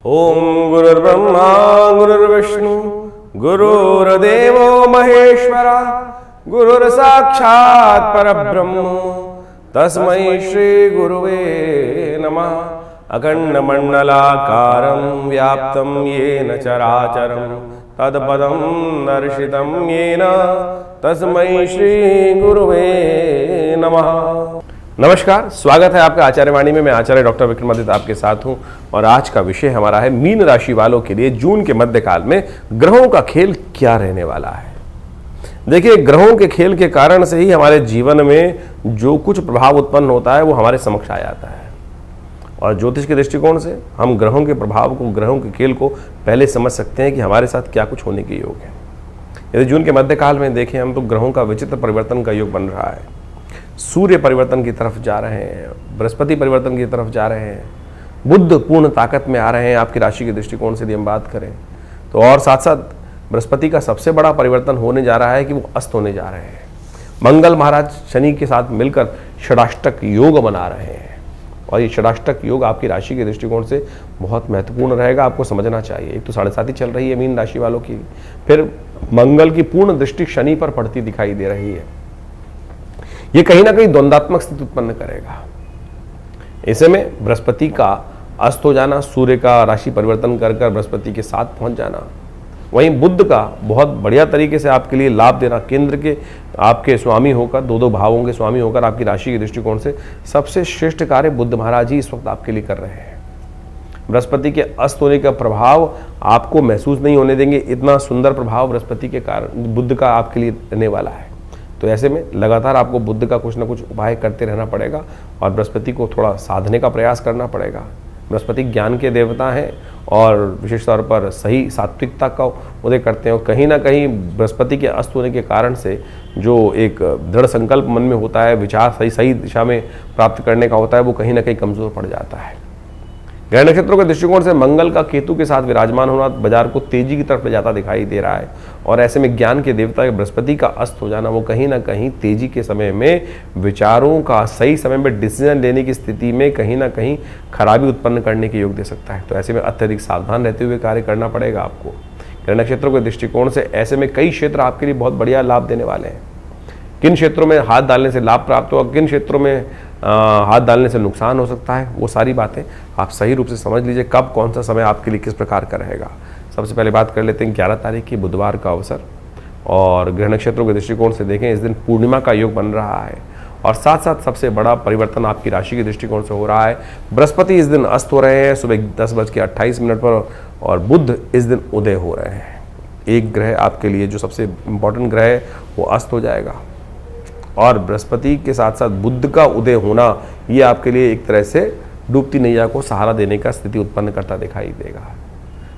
ओम गुरुर्ब्रह्मा गुरुर्विष्णु गुरुर्देवो महेश्वरा गुरुर्साक्षात् परब्रह्म तस्मै श्री गुरुवे नमः। अखंडमंडलाकारं व्याप्तं येन चराचरं तत्पदं दर्शितं येन तस्मै श्री गुरुवे नमः। नमस्कार, स्वागत है आपका आचार्य वाणी में। मैं आचार्य डॉक्टर विक्रमादित्य आपके साथ हूं और आज का विषय हमारा है मीन राशि वालों के लिए जून के मध्यकाल में ग्रहों का खेल क्या रहने वाला है। देखिए, ग्रहों के खेल के कारण से ही हमारे जीवन में जो कुछ प्रभाव उत्पन्न होता है वो हमारे समक्ष आ जाता है और ज्योतिष के दृष्टिकोण से हम ग्रहों के प्रभाव को, ग्रहों के खेल को पहले समझ सकते हैं कि हमारे साथ क्या कुछ होने के योग है। यदि जून के मध्यकाल में देखें हम तो ग्रहों का विचित्र परिवर्तन का योग बन रहा है। सूर्य परिवर्तन की तरफ जा रहे हैं, बृहस्पति परिवर्तन की तरफ जा रहे हैं, बुध पूर्ण ताकत में आ रहे हैं आपकी राशि के दृष्टिकोण से यदि हम बात करें तो। और साथ साथ बृहस्पति का सबसे बड़ा परिवर्तन होने जा रहा है कि वो अस्त होने जा रहे हैं। मंगल महाराज शनि के साथ मिलकर षडाष्टक योग बना रहे हैं और ये षडाष्टक योग आपकी राशि के दृष्टिकोण से बहुत महत्वपूर्ण रहेगा, आपको समझना चाहिए। एक तो 7.5 चल रही है मीन राशि वालों की, फिर मंगल की पूर्ण दृष्टि शनि पर पड़ती दिखाई दे रही है। ये कहीं ना कहीं द्वंद्वात्मक स्थिति उत्पन्न करेगा। ऐसे में बृहस्पति का अस्त हो जाना, सूर्य का राशि परिवर्तन कर बृहस्पति के साथ पहुंच जाना, वहीं बुध का बहुत बढ़िया तरीके से आपके लिए लाभ देना, केंद्र के आपके स्वामी होकर, दो भावों के स्वामी होकर आपकी राशि के दृष्टिकोण से सबसे श्रेष्ठ कार्य बुध महाराज ही इस वक्त आपके लिए कर रहे हैं। बृहस्पति के अस्त होने का प्रभाव आपको महसूस नहीं होने देंगे, इतना सुंदर प्रभाव बृहस्पति के कारण बुध का आपके लिए रहने वाला है। तो ऐसे में लगातार आपको बुध का कुछ ना कुछ उपाय करते रहना पड़ेगा और बृहस्पति को थोड़ा साधने का प्रयास करना पड़ेगा। बृहस्पति ज्ञान के देवता हैं और विशेष तौर पर सही सात्विकता का उदय करते हैं और कहीं ना कहीं बृहस्पति के अस्त होने के कारण से जो एक दृढ़ संकल्प मन में होता है, विचार सही दिशा में प्राप्त करने का होता है, वो कहीं ना कहीं कमजोर पड़ जाता है। ग्रह नक्षत्रों के दृष्टिकोण से मंगल का केतु के साथ विराजमान होना बाजार को तेजी की तरफ ले जाता दिखाई दे रहा है और ऐसे में ज्ञान के देवता बृहस्पति का अस्त हो जाना वो कहीं ना कहीं तेजी के समय में विचारों का सही समय में डिसीजन लेने की स्थिति में कहीं ना कहीं खराबी उत्पन्न करने के योग दे सकता है। तो ऐसे में अत्यधिक सावधान रहते हुए कार्य करना पड़ेगा आपको। ग्रह नक्षत्रों के दृष्टिकोण से ऐसे में कई क्षेत्र आपके लिए बहुत बढ़िया लाभ देने वाले हैं। किन क्षेत्रों में हाथ डालने से लाभ प्राप्त होगा, किन क्षेत्रों में हाथ डालने से नुकसान हो सकता है, वो सारी बातें आप सही रूप से समझ लीजिए कब कौन सा समय आपके लिए किस प्रकार का रहेगा। सबसे पहले बात कर लेते हैं 11 तारीख की बुधवार का अवसर और ग्रह नक्षत्रों के दृष्टिकोण से देखें इस दिन पूर्णिमा का योग बन रहा है और साथ साथ सबसे बड़ा परिवर्तन आपकी राशि के दृष्टिकोण से हो रहा है। बृहस्पति इस दिन अस्त हो रहे हैं सुबह 10:28 पर और बुध इस दिन उदय हो रहे हैं। एक ग्रह आपके लिए जो सबसे इंपॉर्टेंट ग्रह है वो अस्त हो जाएगा और बृहस्पति के साथ साथ बुध का उदय होना ये आपके लिए एक तरह से डूबती नैया को सहारा देने का स्थिति उत्पन्न करता दिखाई देगा।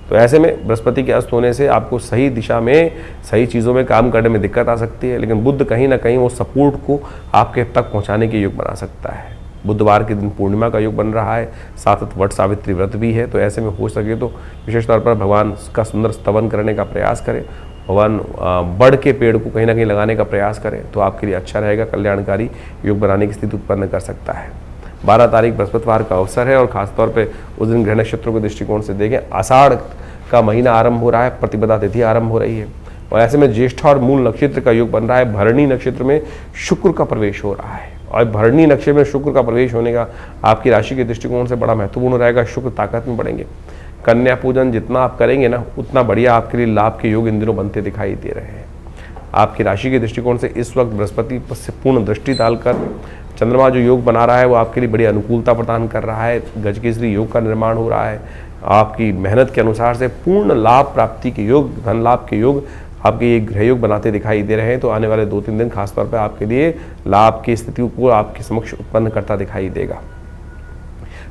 तो ऐसे में बृहस्पति के अस्त होने से आपको सही दिशा में, सही चीज़ों में काम करने में दिक्कत आ सकती है, लेकिन बुध कहीं ना कहीं वो सपोर्ट को आपके तक पहुंचाने के योग बना सकता है। बुधवार के दिन पूर्णिमा का योग बन रहा है, साथ साथ वट सावित्री व्रत भी है। तो ऐसे में हो सके तो विशेष तौर पर भगवान का सुंदर स्तवन करने का प्रयास करें, भगवान बड़ के पेड़ को कहीं ना कहीं लगाने का प्रयास करें तो आपके लिए अच्छा रहेगा, कल्याणकारी योग बनाने की स्थिति उत्पन्न कर सकता है। 12 तारीख बृहस्पतिवार का अवसर है और खासतौर पे उस दिन ग्रह नक्षत्रों के दृष्टिकोण से देखें आषाढ़ का महीना आरंभ हो रहा है, प्रतिपदा तिथि आरंभ हो रही है और ऐसे में ज्येष्ठ और मूल नक्षत्र का योग बन रहा है। भरणी नक्षत्र में शुक्र का प्रवेश हो रहा है और भरणी नक्षत्र में शुक्र का प्रवेश होने का आपकी राशि के दृष्टिकोण से बड़ा महत्वपूर्ण रहेगा। शुक्र ताकत में बढ़ेंगे। कन्या पूजन जितना आप करेंगे ना उतना बढ़िया आपके लिए लाभ के योग इन दिनों बनते दिखाई दे रहे हैं। आपकी राशि के दृष्टिकोण से इस वक्त बृहस्पति से पूर्ण दृष्टि डालकर चंद्रमा जो योग बना रहा है वो आपके लिए बड़ी अनुकूलता प्रदान कर रहा है। गजकेसरी योग का निर्माण हो रहा है। आपकी मेहनत के अनुसार से पूर्ण लाभ प्राप्ति के योग, धन लाभ के योग आपके ये गृह योग बनाते दिखाई दे रहे हैं। तो आने वाले 2-3 दिन खासतौर पर आपके लिए लाभ की स्थिति को आपके समक्ष उत्पन्न करता दिखाई देगा।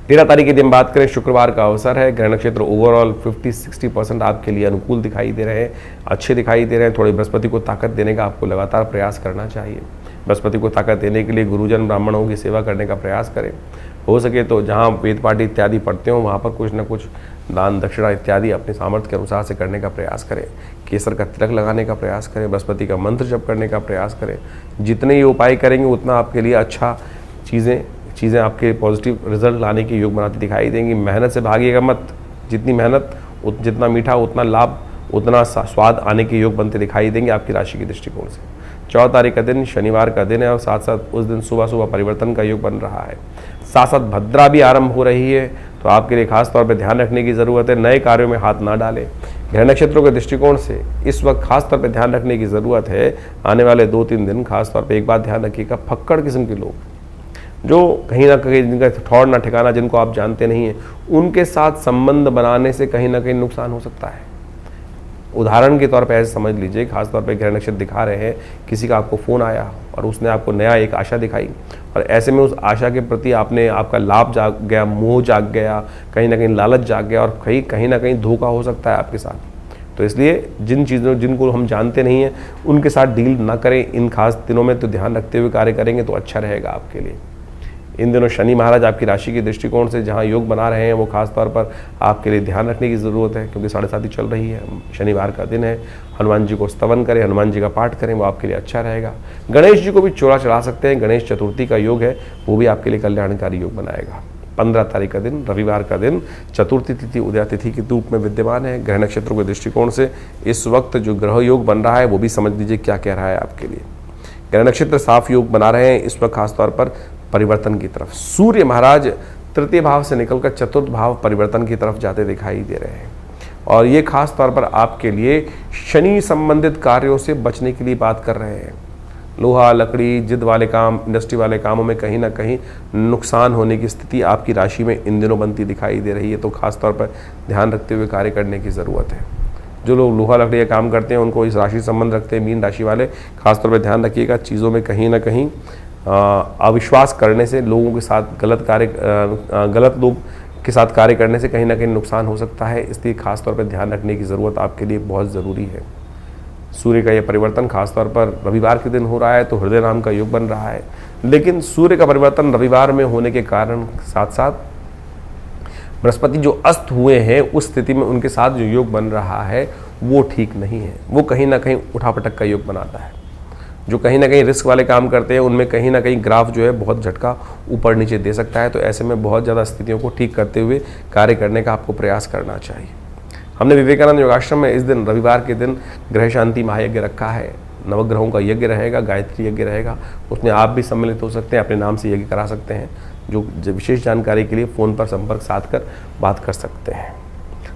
13 तारीख के दिन बात करें, शुक्रवार का अवसर है। ग्रह नक्षत्र ओवरऑल 50-60% आपके लिए अनुकूल दिखाई दे रहे हैं, अच्छे दिखाई दे रहे हैं। थोड़ी बृहस्पति को ताकत देने का आपको लगातार प्रयास करना चाहिए। बृहस्पति को ताकत देने के लिए गुरुजन ब्राह्मणों की सेवा करने का प्रयास करें। हो सके तो जहाँ वेद पाठ इत्यादि पढ़ते हो वहाँ पर कुछ न कुछ दान दक्षिणा इत्यादि अपने सामर्थ्य के अनुसार से करने का प्रयास करें। केसर का तिलक लगाने का प्रयास करें। बृहस्पति का मंत्र जप करने का प्रयास करें। जितने ये उपाय करेंगे उतना आपके लिए अच्छा चीज़ें आपके पॉजिटिव रिजल्ट लाने के योग बनाती दिखाई देंगी। मेहनत से भागिएगा मत, जितनी मेहनत जितना मीठा उतना लाभ, उतना स्वाद आने के योग बनते दिखाई देंगे आपकी राशि के दृष्टिकोण से। 14 तारीख का दिन शनिवार का दिन है और साथ साथ उस दिन सुबह सुबह परिवर्तन का योग बन रहा है। साथ साथ भद्रा भी आरंभ हो रही है, तो आपके लिए खास तौर पर ध्यान रखने की ज़रूरत है, नए कार्यों में हाथ ना डालें। ग्रह नक्षत्रों के दृष्टिकोण से इस वक्त खास तौर पर ध्यान रखने की ज़रूरत है। आने वाले 2-3 दिन खास तौर पर एक बात ध्यान रखिएगा, फक्कड़ किस्म के लोग जो कहीं ना कहीं जिनका ठौर ना ठिकाना, जिनको आप जानते नहीं हैं, उनके साथ संबंध बनाने से कहीं ना कहीं नुकसान हो सकता है। उदाहरण के तौर पे ऐसे समझ लीजिए, खास तौर पे ग्रह नक्षत्र दिखा रहे हैं, किसी का आपको फ़ोन आया और उसने आपको नया एक आशा दिखाई और ऐसे में उस आशा के प्रति आपका लाभ जाग गया, मोह जाग गया, कहीं ना कहीं लालच जाग गया और कहीं ना कहीं धोखा हो सकता है आपके साथ। तो इसलिए जिनको हम जानते नहीं हैं उनके साथ डील ना करें इन खास दिनों में, तो ध्यान रखते हुए कार्य करेंगे तो अच्छा रहेगा आपके लिए। इन दिनों शनि महाराज आपकी राशि के दृष्टिकोण से जहां योग बना रहे हैं वो खास तौर पर आपके लिए ध्यान रखने की ज़रूरत है, क्योंकि 7:30 चल रही है, शनिवार का दिन है। हनुमान जी को स्तवन करें, हनुमान जी का पाठ करें, वो आपके लिए अच्छा रहेगा। गणेश जी को भी चोला चढ़ा सकते हैं, गणेश चतुर्थी का योग है, वो भी आपके लिए कल्याणकारी योग बनाएगा। 15 तारीख का दिन रविवार का दिन, चतुर्थी तिथि उदया तिथि के रूप में विद्यमान है। ग्रह नक्षत्रों के दृष्टिकोण से इस वक्त जो ग्रह योग बन रहा है वो भी समझ लीजिए क्या कह रहा है आपके लिए। ग्रह नक्षत्र साफ योग बना रहे हैं इस वक्त खास तौर पर परिवर्तन की तरफ। सूर्य महाराज तृतीय भाव से निकलकर चतुर्थ भाव परिवर्तन की तरफ जाते दिखाई दे रहे हैं और ये खास तौर पर आपके लिए शनि संबंधित कार्यों से बचने के लिए बात कर रहे हैं। लोहा, लकड़ी, जिद वाले काम, इंडस्ट्री वाले कामों में कहीं ना कहीं नुकसान होने की स्थिति आपकी राशि में इन दिनों बनती दिखाई दे रही है, तो खास तौर पर ध्यान रखते हुए कार्य करने की ज़रूरत है। जो लोग लोहा लकड़ी का काम करते हैं उनको इस राशि संबंध रखते हैं, मीन राशि वाले, खासतौर पर ध्यान रखिएगा, चीज़ों में कहीं ना कहीं अविश्वास करने से, लोगों के साथ गलत लोग के साथ कार्य करने से कहीं ना कहीं नुकसान हो सकता है, इसलिए खास तौर पर ध्यान रखने की ज़रूरत आपके लिए बहुत ज़रूरी है। सूर्य का यह परिवर्तन खास तौर पर रविवार के दिन हो रहा है, तो हृदय नाम का योग बन रहा है, लेकिन सूर्य का परिवर्तन रविवार में होने के कारण साथ साथ बृहस्पति जो अस्त हुए हैं उस स्थिति में उनके साथ जो योग बन रहा है वो ठीक नहीं है, वो कहीं ना कहीं उठापटक का योग बनाता है। जो कहीं ना कहीं रिस्क वाले काम करते हैं उनमें कहीं ना कहीं ग्राफ जो है बहुत झटका ऊपर नीचे दे सकता है, तो ऐसे में बहुत ज़्यादा स्थितियों को ठीक करते हुए कार्य करने का आपको प्रयास करना चाहिए। हमने विवेकानंद योगाश्रम में इस दिन रविवार के दिन ग्रह शांति महायज्ञ रखा है, नवग्रहों का यज्ञ रहेगा, गायत्री यज्ञ रहेगा, उसमें आप भी सम्मिलित हो सकते हैं, अपने नाम से यज्ञ करा सकते हैं। जो विशेष जानकारी के लिए फ़ोन पर संपर्क साध कर बात कर सकते हैं।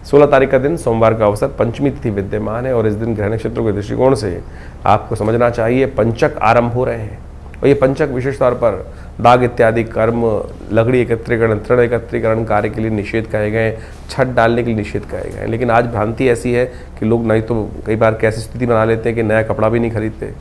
16 तारीख का दिन सोमवार का अवसर, पंचमी तिथि विद्यमान है और इस दिन ग्रह नक्षत्रों के दृष्टिकोण से आपको समझना चाहिए पंचक आरंभ हो रहे हैं और ये पंचक विशेष तौर पर दाग इत्यादि कर्म, लकड़ी एकत्रीकरण, तृण एकत्रीकरण कार्य के लिए निषेध कहे गए, छत डालने के लिए निषेध कहे गए। लेकिन आज भ्रांति ऐसी है कि लोग नहीं तो कई बार कैसी स्थिति बना लेते हैं कि नया कपड़ा भी नहीं खरीदते,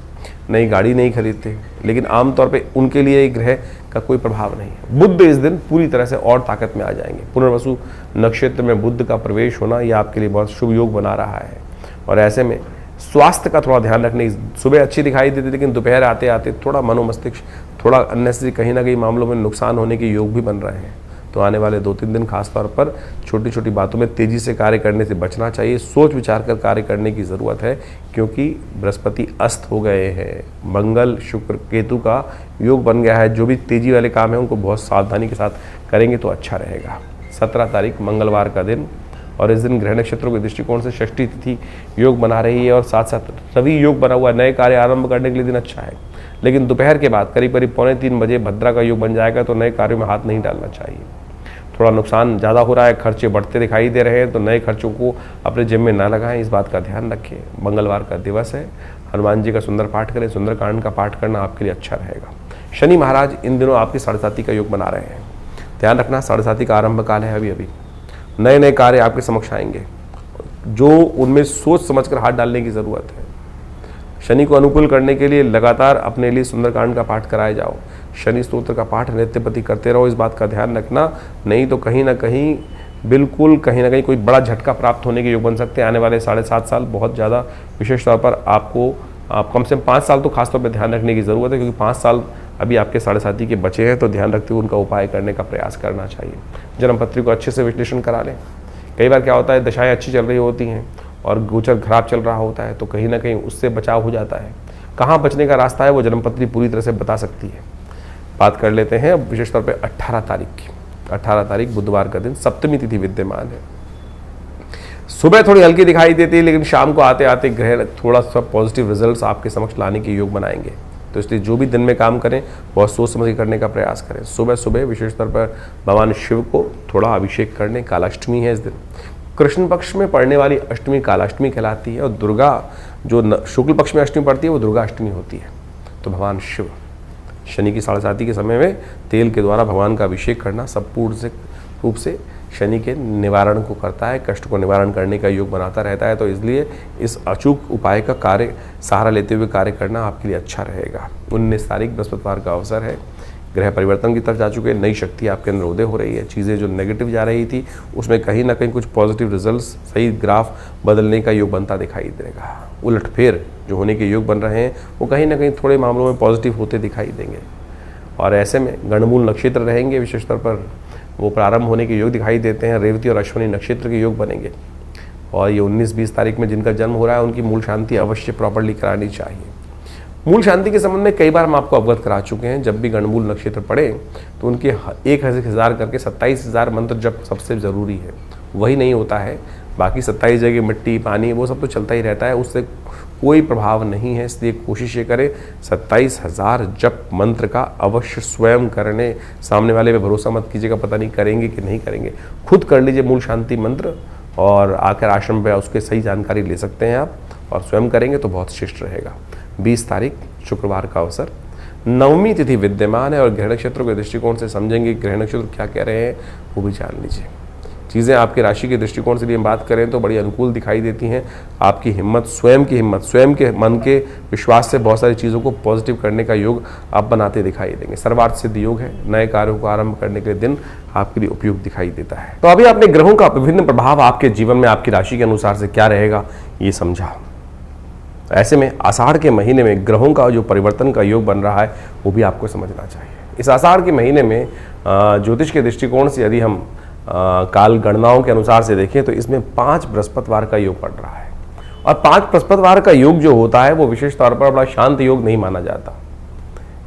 नई गाड़ी नहीं खरीदते, लेकिन आमतौर पे उनके लिए ग्रह का कोई प्रभाव नहीं है। बुध इस दिन पूरी तरह से और ताकत में आ जाएंगे। पुनर्वसु नक्षत्र में बुध का प्रवेश होना यह आपके लिए बहुत शुभ योग बना रहा है और ऐसे में स्वास्थ्य का थोड़ा ध्यान रखने, सुबह अच्छी दिखाई देती लेकिन दोपहर आते आते थोड़ा मनोमस्तिष्क थोड़ा अननेसेसरी कहीं ना कहीं मामलों में नुकसान होने के योग भी बन रहे हैं। तो आने वाले 2-3 दिन खास तौर पर छोटी छोटी बातों में तेज़ी से कार्य करने से बचना चाहिए, सोच विचार कर कार्य करने की ज़रूरत है, क्योंकि बृहस्पति अस्त हो गए हैं, मंगल शुक्र केतु का योग बन गया है। जो भी तेज़ी वाले काम है उनको बहुत सावधानी के साथ करेंगे तो अच्छा रहेगा। 17 तारीख मंगलवार का दिन और इस दिन ग्रह नक्षत्रों के दृष्टिकोण से षष्ठी तिथि योग बना रही है और साथ साथ रवि योग बना हुआ, नए कार्य आरंभ करने के लिए दिन अच्छा है। लेकिन दोपहर के बाद करीब 2:45 बजे भद्रा का योग बन जाएगा, तो नए कार्यों में हाथ नहीं डालना चाहिए। थोड़ा नुकसान ज़्यादा हो रहा है, खर्चे बढ़ते दिखाई दे रहे हैं, तो नए खर्चों को अपने जेब में ना लगाएं, इस बात का ध्यान रखें। मंगलवार का दिवस है, हनुमान जी का सुंदर पाठ करें, सुंदरकांड का पाठ करना आपके लिए अच्छा रहेगा। शनि महाराज इन दिनों आपकी 7:30 का योग बना रहे हैं, ध्यान रखना 7:30 का आरंभ काल है। अभी नए नए कार्य आपके समक्ष आएंगे, जो उनमें सोच समझकर हाथ डालने की ज़रूरत है। शनि को अनुकूल करने के लिए लगातार अपने लिए सुंदरकांड का पाठ कराए जाओ, शनि स्तोत्र का पाठ नित्यप्रति करते रहो, इस बात का ध्यान रखना, नहीं तो कहीं ना कहीं बिल्कुल कहीं ना कहीं कोई बड़ा झटका प्राप्त होने के योग बन सकते हैं। आने वाले 7.5 साल बहुत ज़्यादा विशेष तौर पर आपको कम से कम 5 साल तो खासतौर पर ध्यान रखने की ज़रूरत है, क्योंकि 5 साल अभी आपके 7.5 के बचे हैं, तो ध्यान रखते हुए उनका उपाय करने का प्रयास करना चाहिए। जन्मपत्री को अच्छे से विश्लेषण करा लें। कई बार क्या होता है, दशाएं अच्छी चल रही होती हैं और गोचर खराब चल रहा होता है, तो कहीं ना कहीं उससे बचाव हो जाता है। कहाँ बचने का रास्ता है वो जन्मपत्री पूरी तरह से बता सकती है। बात कर लेते हैं विशेष तौर पर 18 तारीख की। 18 तारीख बुधवार का दिन, सप्तमी तिथि विद्यमान है। सुबह थोड़ी हल्की दिखाई देती है, लेकिन शाम को आते आते ग्रह थोड़ा सा पॉजिटिव रिजल्ट्स आपके समक्ष लाने के योग बनाएंगे। तो इसलिए जो भी दिन में काम करें बहुत सोच समझ के करने का प्रयास करें। सुबह सुबह विशेष तौर पर भगवान शिव को थोड़ा अभिषेक करने, कालाष्टमी है इस दिन, कृष्ण पक्ष में पड़ने वाली अष्टमी कालाष्टमी कहलाती है, और दुर्गा जो शुक्ल पक्ष में अष्टमी पड़ती है वो दुर्गा अष्टमी होती है। तो भगवान शिव शनि की 7:30 के समय में तेल के द्वारा भगवान का अभिषेक करना संपूर्ण रूप से शनि के निवारण को करता है, कष्ट को निवारण करने का योग बनाता रहता है। तो इसलिए इस अचूक उपाय का कार्य सहारा लेते हुए कार्य करना आपके लिए अच्छा रहेगा। 19 तारीख बृहस्पतिवार का अवसर है, ग्रह परिवर्तन की तरफ जा चुके, नई शक्ति आपके अंदर उदय हो रही है। चीज़ें जो नेगेटिव जा रही थी उसमें कहीं ना कहीं कुछ पॉजिटिव रिजल्ट्स, सही ग्राफ बदलने का योग बनता दिखाई देगा। उलटफेर जो होने के योग बन रहे हैं वो कहीं ना कहीं थोड़े मामलों में पॉजिटिव होते दिखाई देंगे। और ऐसे में गणमूल नक्षत्र रहेंगे, विशेष तौर पर वो प्रारंभ होने के योग दिखाई देते हैं। रेवती और अश्विनी नक्षत्र के योग बनेंगे, और ये 19-20 तारीख में जिनका जन्म हो रहा है उनकी मूल शांति अवश्य प्रॉपर्ली करानी चाहिए। मूल शांति के संबंध में कई बार हम आपको अवगत करा चुके हैं। जब भी गणमूल नक्षत्र पड़े तो उनके 1000 करके 27,000 मंत्र जप सबसे ज़रूरी है। वही नहीं होता है, बाकी 27 जगह मिट्टी पानी वो सब तो चलता ही रहता है, उससे कोई प्रभाव नहीं है। इसलिए कोशिश ये करें 27,000 जप मंत्र का अवश्य स्वयं करने। सामने वाले पे भरोसा मत कीजिएगा, पता नहीं करेंगे कि नहीं करेंगे, खुद कर लीजिए मूल शांति मंत्र और आकर आश्रम पे उसके सही जानकारी ले सकते हैं आप, और स्वयं करेंगे तो बहुत श्रेष्ठ रहेगा। 20 तारीख शुक्रवार का अवसर, नवमी तिथि विद्यमान है, और ग्रह नक्षत्रों के दृष्टिकोण से समझेंगे ग्रह नक्षत्र क्या कह रहे हैं वो भी जान लीजिए। चीज़ें आपकी राशि के दृष्टिकोण से भी हम बात करें तो बड़ी अनुकूल दिखाई देती हैं। आपकी हिम्मत, स्वयं की हिम्मत, स्वयं के मन के विश्वास से बहुत सारी चीज़ों को पॉजिटिव करने का योग आप बनाते दिखाई देंगे। सर्वार्थ सिद्ध योग है, नए कार्यों को आरंभ करने के दिन आपके लिए उपयुक्त दिखाई देता है। तो अभी आपने ग्रहों का विभिन्न प्रभाव आपके जीवन में आपकी राशि के अनुसार से क्या रहेगा ये समझा। ऐसे में आषाढ़ के महीने में ग्रहों का जो परिवर्तन का योग बन रहा है वो भी आपको समझना चाहिए। इस आषाढ़ के महीने में ज्योतिष के दृष्टिकोण से यदि हम काल गणनाओं के अनुसार से देखें तो इसमें 5 बृहस्पतिवार का योग पड़ रहा है, और 5 बृहस्पतिवार का योग जो होता है वो विशेष तौर पर बड़ा शांत योग नहीं माना जाता।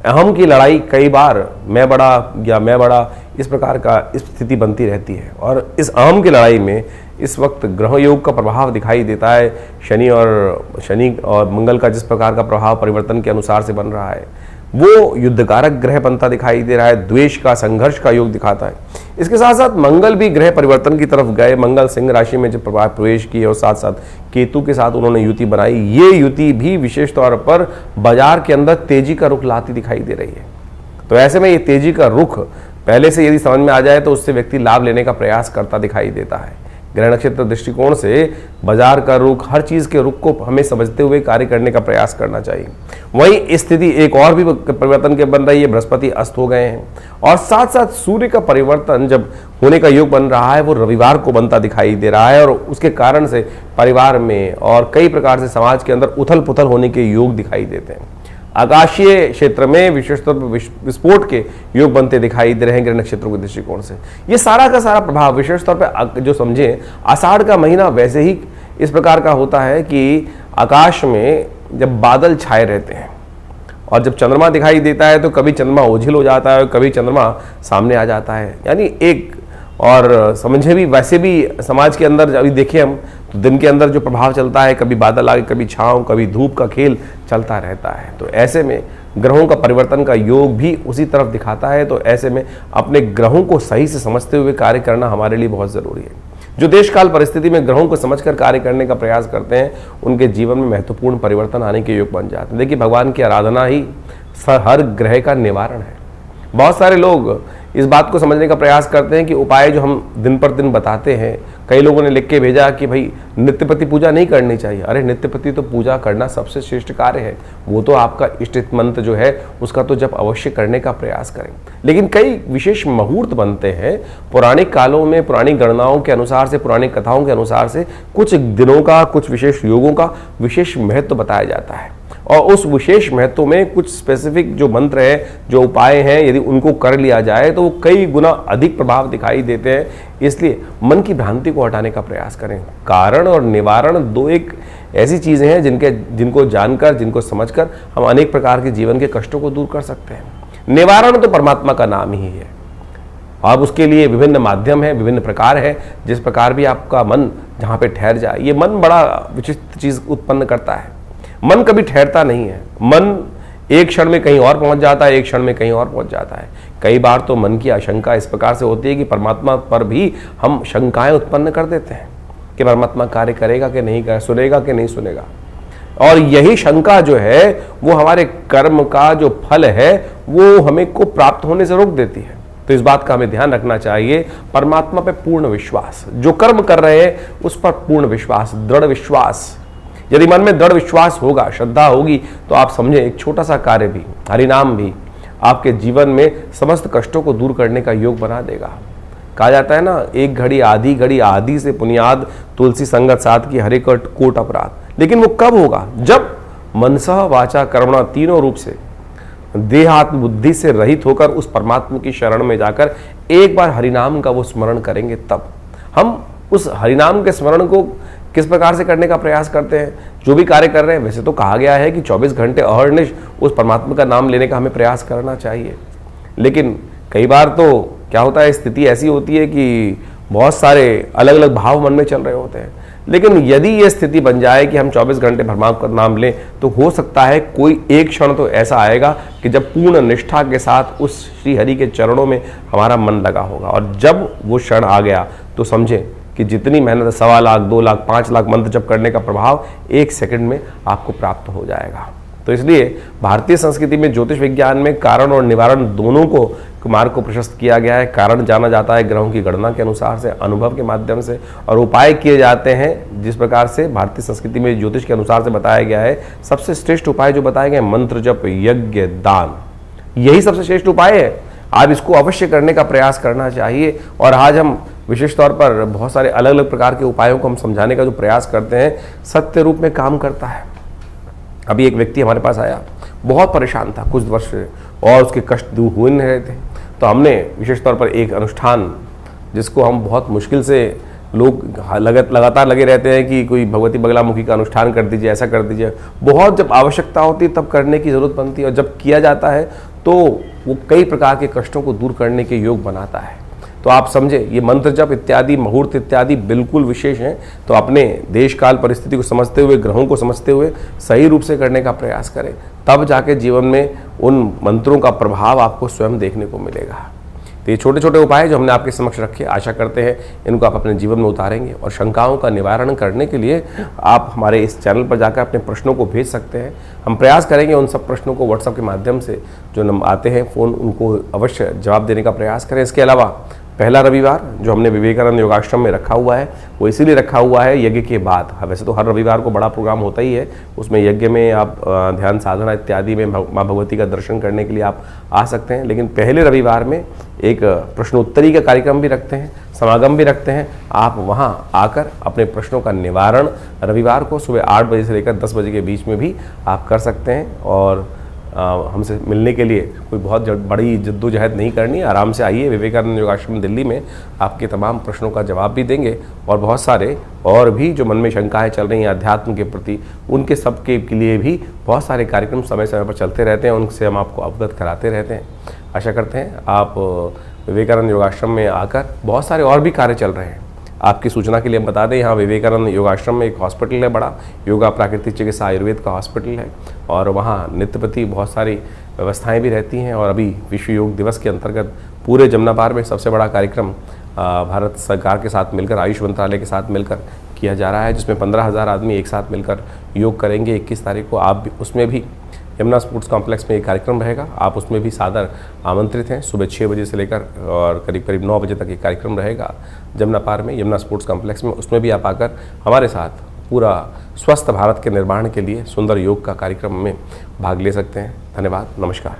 अहम की लड़ाई कई बार मैं बड़ा इस प्रकार का स्थिति बनती रहती है, और इस अहम की लड़ाई में इस वक्त ग्रह योग का प्रभाव दिखाई देता है। शनि और मंगल का जिस प्रकार का प्रभाव परिवर्तन के अनुसार से बन रहा है वो युद्धकारक ग्रह बनता दिखाई दे रहा है, द्वेष का, संघर्ष का योग दिखाता है। इसके साथ साथ मंगल भी ग्रह परिवर्तन की तरफ गए। मंगल सिंह राशि में जब प्रवेश किए और साथ साथ केतु के साथ उन्होंने युति बनाई। ये युति भी विशेष तौर पर बाजार के अंदर तेजी का रुख लाती दिखाई दे रही है। तो ऐसे में ये तेजी का रुख पहले से यदि समझ में आ जाए तो उससे व्यक्ति लाभ लेने का प्रयास करता दिखाई देता है। ग्रह नक्षत्र दृष्टिकोण से बाजार का रुख, हर चीज के रुख को हमें समझते हुए कार्य करने का प्रयास करना चाहिए। वहीं स्थिति एक और भी परिवर्तन के बन रही है, बृहस्पति अस्त हो गए हैं, और साथ साथ सूर्य का परिवर्तन जब होने का योग बन रहा है वो रविवार को बनता दिखाई दे रहा है, और उसके कारण से परिवार में और कई प्रकार से समाज के अंदर उथल पुथल होने के योग दिखाई देते हैं। आकाशीय क्षेत्र में विशेष तौर पर विस्फोट के योग बनते दिखाई दे रहे हैं ग्रह नक्षत्रों के दृष्टिकोण से। ये सारा का सारा प्रभाव विशेष तौर पर जो समझे, आषाढ़ का महीना वैसे ही इस प्रकार का होता है कि आकाश में जब बादल छाए रहते हैं और जब चंद्रमा दिखाई देता है तो कभी चंद्रमा ओझिल हो जाता है और कभी चंद्रमा सामने आ जाता है। यानी एक और समझे भी वैसे भी समाज के अंदर अभी देखें हम तो दिन के अंदर जो प्रभाव चलता है, कभी बादल आगे, कभी छांव, कभी धूप का खेल चलता रहता है। तो ऐसे में ग्रहों का परिवर्तन का योग भी उसी तरफ दिखाता है। तो ऐसे में अपने ग्रहों को सही से समझते हुए कार्य करना हमारे लिए बहुत ज़रूरी है। जो देश काल परिस्थिति में ग्रहों को समझकर कार्य करने का प्रयास करते हैं उनके जीवन में महत्वपूर्ण परिवर्तन आने के योग बन जाते हैं। देखिए, भगवान की आराधना ही हर ग्रह का निवारण है। बहुत सारे लोग इस बात को समझने का प्रयास करते हैं कि उपाय जो हम दिन पर दिन बताते हैं, कई लोगों ने लिख के भेजा कि भाई नित्यपति पूजा नहीं करनी चाहिए। अरे नित्यपति तो पूजा करना सबसे श्रेष्ठ कार्य है, वो तो आपका इष्ट मंत्र जो है उसका तो जब अवश्य करने का प्रयास करें। लेकिन कई विशेष मुहूर्त बनते हैं पौराणिक कालों में, पुरानी गणनाओं के अनुसार से, पुरानी कथाओं के अनुसार से कुछ दिनों का, कुछ विशेष योगों का विशेष महत्व बताया जाता है, और उस विशेष महत्व में कुछ स्पेसिफिक जो मंत्र है, जो उपाय हैं, यदि उनको कर लिया जाए तो वो कई गुना अधिक प्रभाव दिखाई देते हैं। इसलिए मन की भ्रांति को हटाने का प्रयास करें। कारण और निवारण दो एक ऐसी चीज़ें हैं जिनको जानकर, जिनको समझकर हम अनेक प्रकार के जीवन के कष्टों को दूर कर सकते हैं। निवारण तो परमात्मा का नाम ही है, और उसके लिए विभिन्न माध्यम है, विभिन्न प्रकार है। जिस प्रकार भी आपका मन जहाँ पे ठहर जाए, ये मन बड़ा विचित्र चीज उत्पन्न करता है। मन कभी ठहरता नहीं है। मन एक क्षण में कहीं और पहुंच जाता है, एक क्षण में कहीं और पहुंच जाता है। कई बार तो मन की आशंका इस प्रकार से होती है कि परमात्मा पर भी हम शंकाएं उत्पन्न कर देते हैं कि परमात्मा कार्य करेगा कि नहीं करेगा, सुनेगा कि नहीं सुनेगा। और यही शंका जो है वो हमारे कर्म का जो फल है वो हमें को प्राप्त होने से रोक देती है। तो इस बात का हमें ध्यान रखना चाहिए। परमात्मा पे पूर्ण विश्वास, जो कर्म कर रहे हैं उस पर पूर्ण विश्वास, दृढ़ विश्वास। यदि मन में दृढ़ विश्वास होगा, श्रद्धा होगी, तो आप समझे एक छोटा सा कार्य भी, हरिनाम भी आपके जीवन में समस्त कष्टों को दूर करने का योग बना देगा। कहा जाता है ना, एक घड़ी आदि से पुनियाद, तुलसी संगत साथ की हरे कोट अपराध। लेकिन वो कब होगा? जब मनसा वाचा कर्मणा तीनों रूप से देह आत्म बुद्धि से रहित होकर उस परमात्मा की शरण में जाकर एक बार हरिनाम का वो स्मरण करेंगे। तब हम उस हरिनाम के स्मरण को किस प्रकार से करने का प्रयास करते हैं, जो भी कार्य कर रहे हैं। वैसे तो कहा गया है कि 24 घंटे अहर्निश उस परमात्मा का नाम लेने का हमें प्रयास करना चाहिए। लेकिन कई बार तो क्या होता है, स्थिति ऐसी होती है कि बहुत सारे अलग अलग भाव मन में चल रहे होते हैं। लेकिन यदि ये स्थिति बन जाए कि हम 24 घंटे परमात्मा का नाम लें, तो हो सकता है कोई एक क्षण तो ऐसा आएगा कि जब पूर्ण निष्ठा के साथ उस श्री हरि के चरणों में हमारा मन लगा होगा। और जब वो क्षण आ गया तो समझें कि जितनी मेहनत 1.25 लाख, 2 लाख, 5 लाख मंत्र जप करने का प्रभाव 1 सेकंड में आपको प्राप्त हो जाएगा। तो इसलिए भारतीय संस्कृति में ज्योतिष विज्ञान में कारण और निवारण दोनों को मार्ग को प्रशस्त किया गया है। कारण जाना जाता है ग्रहों की गणना के अनुसार से, अनुभव के माध्यम से, और उपाय किए जाते हैं जिस प्रकार से भारतीय संस्कृति में ज्योतिष के अनुसार से बताया गया है। सबसे श्रेष्ठ उपाय जो बताए गए, मंत्र जप, यज्ञ, दान, यही सबसे श्रेष्ठ उपाय है। आप इसको अवश्य करने का प्रयास करना चाहिए। और आज हम विशेष तौर पर बहुत सारे अलग अलग प्रकार के उपायों को हम समझाने का जो प्रयास करते हैं, सत्य रूप में काम करता है। अभी एक व्यक्ति हमारे पास आया, बहुत परेशान था कुछ वर्ष से, और उसके कष्ट दूर हो नहीं रहे थे। तो हमने विशेष तौर पर एक अनुष्ठान, जिसको हम बहुत मुश्किल से लोग लगातार लगे रहते हैं कि कोई भगवती बगलामुखी का अनुष्ठान कर दीजिए, ऐसा कर दीजिए, बहुत जब आवश्यकता होती है तब करने की जरूरत बनती है। और जब किया जाता है तो वो कई प्रकार के कष्टों को दूर करने के योग बनाता है। तो आप समझे, ये मंत्र जप इत्यादि, मुहूर्त इत्यादि बिल्कुल विशेष हैं। तो अपने देश काल परिस्थिति को समझते हुए, ग्रहों को समझते हुए सही रूप से करने का प्रयास करें, तब जाके जीवन में उन मंत्रों का प्रभाव आपको स्वयं देखने को मिलेगा। तो ये छोटे छोटे उपाय जो हमने आपके समक्ष रखे, आशा करते हैं इनको आप अपने जीवन में उतारेंगे। और शंकाओं का निवारण करने के लिए आप हमारे इस चैनल पर जाकर अपने प्रश्नों को भेज सकते हैं। हम प्रयास करेंगे उन सब प्रश्नों को व्हाट्सएप के माध्यम से जो आते हैं फ़ोन, उनको अवश्य जवाब देने का प्रयास करें। इसके अलावा पहला रविवार जो हमने विवेकानंद योगाश्रम में रखा हुआ है, वो इसीलिए रखा हुआ है यज्ञ के बाद। वैसे तो हर रविवार को बड़ा प्रोग्राम होता ही है, उसमें यज्ञ में आप ध्यान साधना इत्यादि में माँ भगवती का दर्शन करने के लिए आप आ सकते हैं। लेकिन पहले रविवार में एक प्रश्नोत्तरी का कार्यक्रम भी रखते हैं, समागम भी रखते हैं। आप वहाँ आकर अपने प्रश्नों का निवारण रविवार को सुबह 8 बजे से लेकर 10 बजे के बीच में भी आप कर सकते हैं। और हमसे मिलने के लिए कोई बहुत बड़ी जद्दोजहद नहीं करनी, आराम से आइए। विवेकानंद योगाश्रम दिल्ली में आपके तमाम प्रश्नों का जवाब भी देंगे। और बहुत सारे और भी जो मन में शंकाएं चल रही हैं अध्यात्म के प्रति, उनके सबके लिए भी बहुत सारे कार्यक्रम समय समय पर चलते रहते हैं, उनसे हम आपको अवगत कराते रहते हैं। आशा करते हैं आप विवेकानंद योगाश्रम में आकर, बहुत सारे और भी कार्य चल रहे हैं। आपकी सूचना के लिए हम बता दें, यहाँ विवेकानंद योगाश्रम में एक हॉस्पिटल है बड़ा, योगा प्राकृतिक चिकित्सा आयुर्वेद का हॉस्पिटल है। और वहाँ नित्य प्रति बहुत सारी व्यवस्थाएं भी रहती हैं। और अभी विश्व योग दिवस के अंतर्गत पूरे जमुना पार में सबसे बड़ा कार्यक्रम भारत सरकार के साथ मिलकर, आयुष मंत्रालय के साथ मिलकर किया जा रहा है, जिसमें 15,000 आदमी एक साथ मिलकर योग करेंगे। 21 तारीख को आप भी उसमें भी यमुना स्पोर्ट्स कॉम्प्लेक्स में एक कार्यक्रम रहेगा, आप उसमें भी सादर आमंत्रित हैं। सुबह 6 बजे से लेकर और करीब करीब 9 बजे तक ये कार्यक्रम रहेगा जमुना पार में, यमुना स्पोर्ट्स कॉम्प्लेक्स में। उसमें भी आप आकर हमारे साथ पूरा स्वस्थ भारत के निर्माण के लिए सुंदर योग का कार्यक्रम में भाग ले सकते हैं। धन्यवाद, नमस्कार।